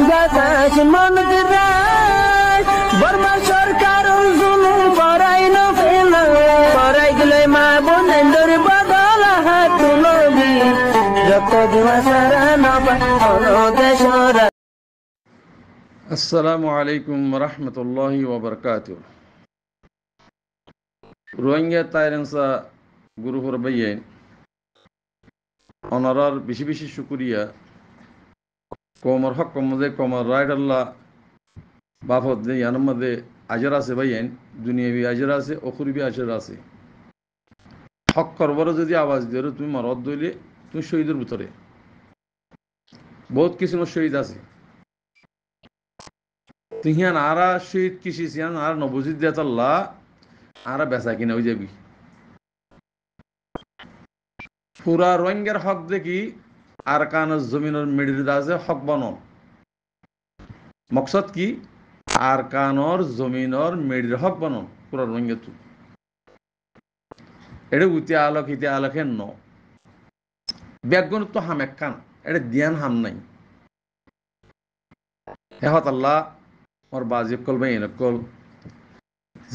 বাতাস মন দিরাই বর্মা সরকার জুলুম করাই না ফেলা করাই গেলে মা বোনের বদল হাত তুলবি রক্ত দেওয়া সারা না দেশ। আসসালামু আলাইকুম রহমতুল্লাহি ওবরকাতুহ। রোহিঙ্গা তাইরেন্সা গুরুহর বাইয়েন অনারার বেশি বেশি শুকুরিয়া কমর হক কমদে কমর রাইট আল্লাহ বাফত দে ইয়ানোর মধ্যে আজর আছে বাইয়েন দুনিয়াবি আজর আছে অখুরিবি আজর আছে। হক করবার যদি আওয়াজ দিয়ে তুমি মরদ দইলে তুমি শহীদের ভিতরে বহুত কিছু শহীদ আছে। তিহিয়ান আরা শহীদ কৃষি সিয়ান আর নবজিদ দেয়াতাল্লাহ আরা বেচা কিনা হয়ে যাবি। পুরা রোহিঙ্গার হক দেখি আর কানের জমিনের মিডির আছে হক বনন মকসদ কি আর কানর জমিনের মিডির হক বনন পুরা রোহিঙ্গা তু এটা উতে আলোক হিতে আলোকে ন ব্যাগুন তো হাম এক কান এটা দিয়ান হাম নাই হেহত আল্লাহ মোর বাজিব কল বাই কল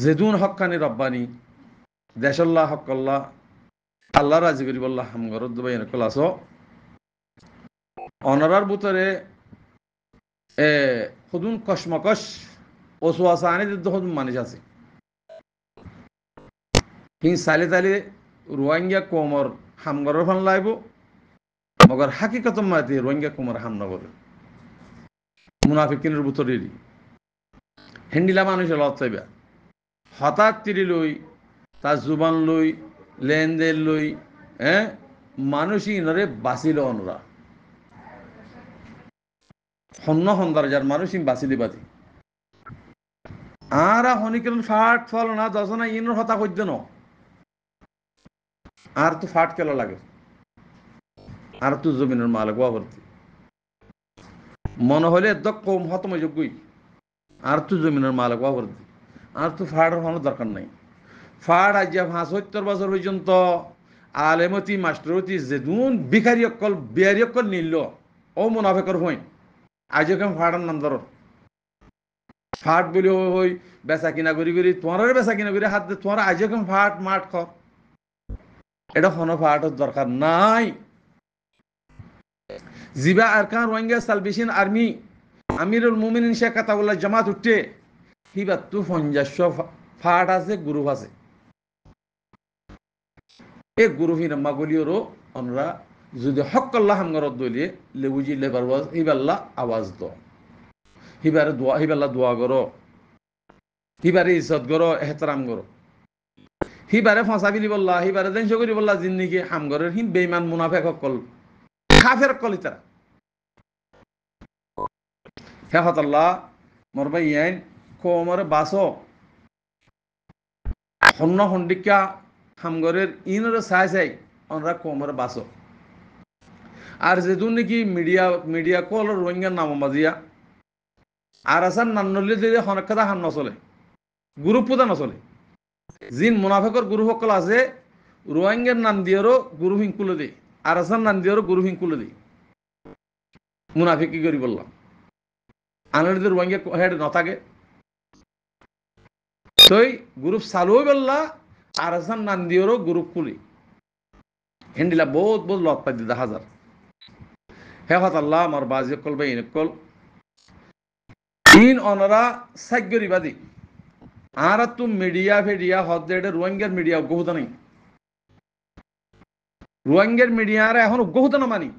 জেদুন হকানি রব্বানি দেশাল্লাহ হকল্লাহ আল্লাহ রাজি করি বললাহ হামগর দুবাই কল আস অনারার ভিতরে সদুন কসমকশ ওসোয়াশা আনি সদুন মানুষ আছে হিং চালি তালি রোহিঙ্গা কোমর হামগরের ফান লাইব মগর হাকিকত মাতি রোহিঙ্গা কোমর হামনগর মুনাফিকিনের ভিতরে হেন্ডিলা মানুষের লত চাইবা হঠাৎ তিরি লই তার জুবান লই লেনদেন লই মানুষই ইনরে বাঁচিল অনরা হন্য হন্দার যার মানুষই বাঁচিলি বাতি আর হনিকেল ফাট ফল না দশনা ইনর হতা করত ন আর তো ফাট কেল লাগে আর তো জমিনের মালিক ভর্তি মনে হলে একদম কম হতমযোগ্যই আর তো জমিনের মালিক ভর্তি আর তো ফাড়ের কোনো দরকার নাই। ফাড় আজ ৭৫ বছর পর্যন্ত আলেমতি মাস্টরতি যেদুন ভিখারি অকল বিহারি অকল নিল ও মুনাফেকর হইন আজ কেম ফাড়ার নাম ধর ফাট বলি হই বেচা কিনা করি করি তোমার বেচা কিনা করি হাত তোমার আজ কেম ফাট মাঠ খ এটা কোনো ফাটের দরকার নাই। জিবা আরকান রোহিঙ্গা সালভেশন আর্মি আমিরুল মুমিনিন শেখ আতাউল্লাহ জামাত উঠে হিবা তু ৫০ ফাট আছে গ্রুপ আছে এই গ্রুপ হিনামাগুলিওরও আমরা যদি হকল্লাহ হামগরত দলিয়ে লেবুজি লেবার ওয়াজ হিবাল্লাহ আওয়াজ দ হিবারে দোয়া হিবাল্লাহ দোয়া করো হিবারে ইজ্জত করো এহতারাম করো হিবারে ফাঁসাবিলি বললা হিবারে দেশ করি বললা জিন্দিগি হামগরের হিম বেইমান মুনাফেক সকল কাফের কল ইতারা হেহত আল্লাহ মরবাই আইন কোমরে বাসো হন্য হন্ডিকা হামগরের ইনরে চাই চাই অনরা কোমরে বাসো আর যেদুন নাকি মিডিয়া কল রোহিঙ্গার নাম মাজিয়া আর আসার নান্নলি দিলে হনকাদা হাম নচলে গ্রুপ পূজা নচলে জিন মুনাফেকর গ্রুপ সকল আছে রোহিঙ্গার নাম দিয়েরও গুরু হিংকুলে দেয় আর আসার নাম দিয়েরও গুরু হিংকুলে দেয় মুনাফিক কি করি বললাম আনার যদি রোহিঙ্গা হেড নথাকে তই গ্রুপ চালু বললা আর আসার নাম দিয়েরও গ্রুপ খুলি হেন্ডিলা বহুত বহুত লত পাই দিদা হাজার হেহত আল্লাহ আমার বাজি কল বা ইনকল ইন অনরা সাগ্যরিবাদী আর তু মিডিয়া ফেডিয়া হদ্দে রোহিঙ্গার মিডিয়া উগ্রহতা নেই রোহিঙ্গার মিডিয়ার এখন উগ্রহতা না মানি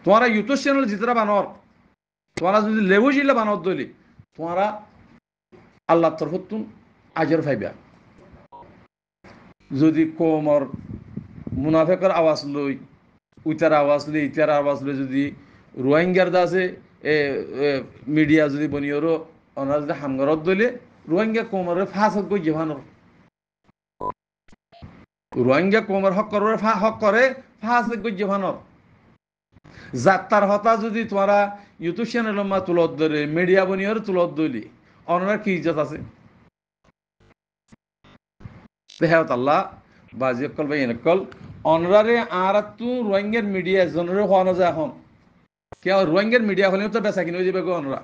তোমারা ইউটিউব চ্যানেল জিতরা বানর তোমারা যদি লেবু জিলে বানর দলি তোমারা আল্লাহ তরফতুন আজর ফাইবা যদি কোমর মুনাফেকর আওয়াজ লই উইতার আওয়াজ লই ইতার আওয়াজ লই যদি রোহিঙ্গার দাসে মিডিয়া যদি বনিওরও ওনারা যদি হামগরত দলে রোহিঙ্গা কোমরের ফাঁস হক জীবানোর রোহিঙ্গা কোমর হক করে ফাঁস হক জীবানোর যাত্রার হতা যদি তোমরা ইউটিউব চ্যানেল মা তুলত ধরে মিডিয়া বনিওর তুলত দলি ওনার কি ইজ্জত আছে হেহত আল্লাহ বাজি কল বা ইনকল অনরারে আর তু রোহিঙ্গার মিডিয়া জনের হওয়া না যায় এখন কেউ রোহিঙ্গার মিডিয়া হলেও তো বেচা কিনে যাবে অনরা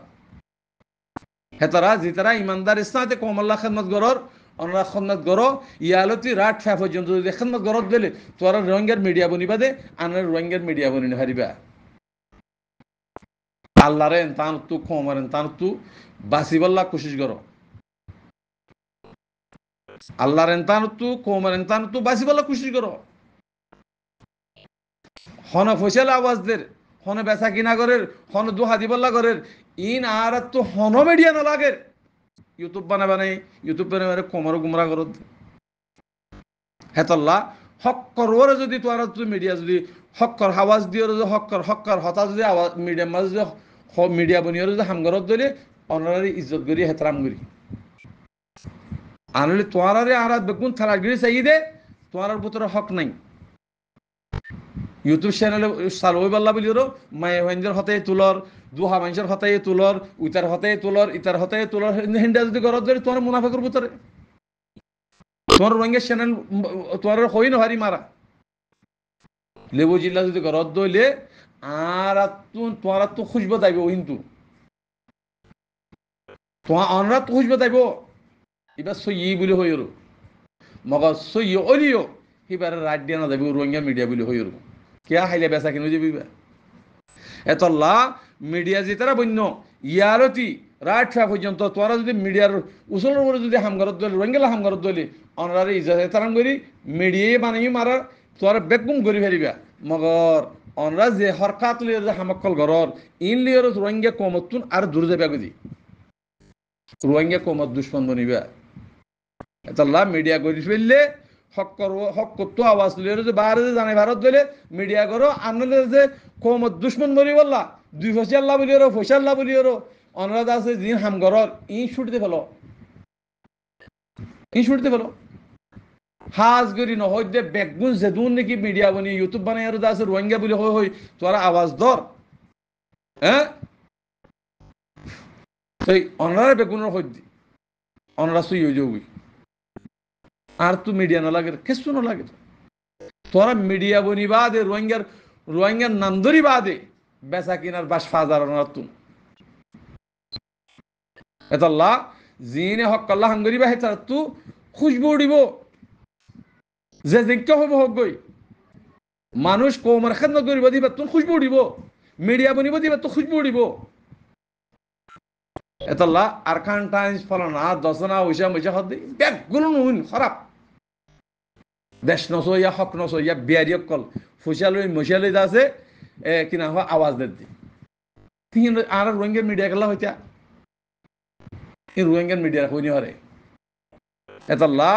হেতারা যেতারা ইমানদার ইসলাতে কমল্লা খেদমত গরর অনরা খেদমত গর ইয়ালতি রাত ফ্যা পর্যন্ত যদি খেদমত গরত দিলে তোরা রোহিঙ্গার মিডিয়া বনিবা দে আনার রোহিঙ্গার মিডিয়া বনি হারিবা আল্লাহরে তান তু কমারেন তান তু বাসিবল্লা কোশিশ করো আল্লাহর এনতান তু কৌমার এনতান তু বাসিবল্লা কোশিশ করো হন ফসল আওয়াজদের হন বেচা কিনা করের হন দুহা দিবল্লা করের ইন আর তো হন মিডিয়া না লাগের ইউটিউব বানাই ইউটিউব বানাবে কোমর গুমরা করত হেতল্লা হক্কর ওরে যদি তোরা তুই মিডিয়া যদি হক্কর আওয়াজ দিও যদি হক্কর হতা যদি আওয়াজ মিডিয়া মাঝে যদি মিডিয়া বনিও যদি হামগরত দিলে অনারি ইজ্জত করি হেতরাম করি আনলে তোয়ারে আর বেগুন থালাগিরি চাই দে তোয়ার ভিতরে হক নাই ইউটিউব চ্যানেলে চালুই পাল্লা বলিও মায়ে হঞ্জের হতে তুলর দুহা মানুষের হতে তুলর উইতার হতে তুলর ইতার হতে তুলর হিন্দা যদি ঘরত ধরে তোমার মুনাফেকের ভিতরে তোমার রোহিঙ্গা চ্যানেল তোমার হই নহারি মারা লেবু জিল্লা যদি ঘরত দইলে আর তোমার তো খুঁজব যাইব কিন্তু তোমার অনরা তো খুঁজব যাইব এবার সই বলে হই মগ সই অলিও এবার রাত দিয়া না যাবি রোহিঙ্গা মিডিয়া বলে হই কে হাইলে বেচা কিনে যাবি এতল্লা মিডিয়া যেতারা বন্য ইয়ারতি রাত ফা পর্যন্ত তোরা যদি মিডিয়ার উচলের উপরে যদি হামগরত দলে রোহিঙ্গা হামগরত দলে অনারে ইজাজত তারাম করি মিডিয়াই বানাই মারা তোরা বেগুম করি ফেরিবা মগর অনরা যে হরকাত লিয়ে যে হামকল ঘরর ইন লিয়ের রোহিঙ্গা কমতুন আর দূর যাবে গদি রোহিঙ্গা কমত দুশ্মন বনিবা এতল্লা মিডিয়া করি ফেললে হক তো আওয়াজ লিয়ে যে বাহারে যে জানে ভারত দলে মিডিয়া করো আনলে যে কমত দুশ্মন বনি বললা দুই ফসিয়াল্লা বলিও ফসিয়াল্লা বলিও অনরাধ আছে যিনি হামগরর ই ছুটতে ফেলো হাজ গরি নহয় দে বেগুন যেদুন নাকি মিডিয়া বনি ইউটিউব বানাই আর আছে রোহিঙ্গা বলি হই তোরা আওয়াজ ধর হ্যাঁ সেই অনরারে বেগুনের হইদি অনরা সুই হয়ে যাবি আর তো মিডিয়া না লাগে কিছু না লাগে তোরা মিডিয়া বনি বাদে রোহিঙ্গার নাম ধরি বাদে বেচা কিনার বাস ফাজার তুন এতল্লা জিনে হক আল্লাহ হাঙ্গরিবা হেতার তু খুশবু উড়িব যে যোগ্য হব হক গই মানুষ কৌমার খেদমত করিব দিবা তুন খুশবু উড়িব মিডিয়া বনিব দিবা তো খুশবু উড়িব এতল্লা আর খান টাইমস ফলানা দশনা ওইসা মইসা হদ ব্যাগগুলো নুন খারাপ দেশ নস ইয়া হক নস ইয়া বিয়ারি কল ফুসালই মশালই আছে কিনা হয় আওয়াজ দি আর রোহিঙ্গার মিডিয়া গেলা হইতা এই রোহিঙ্গার মিডিয়া হইনি হরে এতল্লা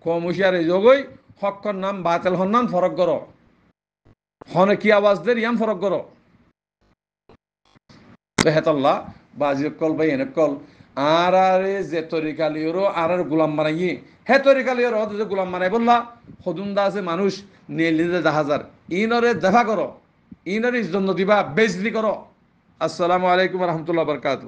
কম হুশিয়ার যোগই হকর নাম বাতিল হন নাম ফরক করো হনে কি আওয়াজ দের ইয়াম ফরক করো হেতল্লা বাজি কল বাই এনে কল আর আরে যে তরিকালিওরও আর গোলাম বানাই হে তরিকালিওর যে গোলাম বানাই বললা হদুন্দা আছে মানুষ নিয়ে জাহাজার ইনরে দেখা করো ইনরে ইজ্জত দিবা বেজলি করো আসসালামু আলাইকুম রহমতুল্লাহ বরকাত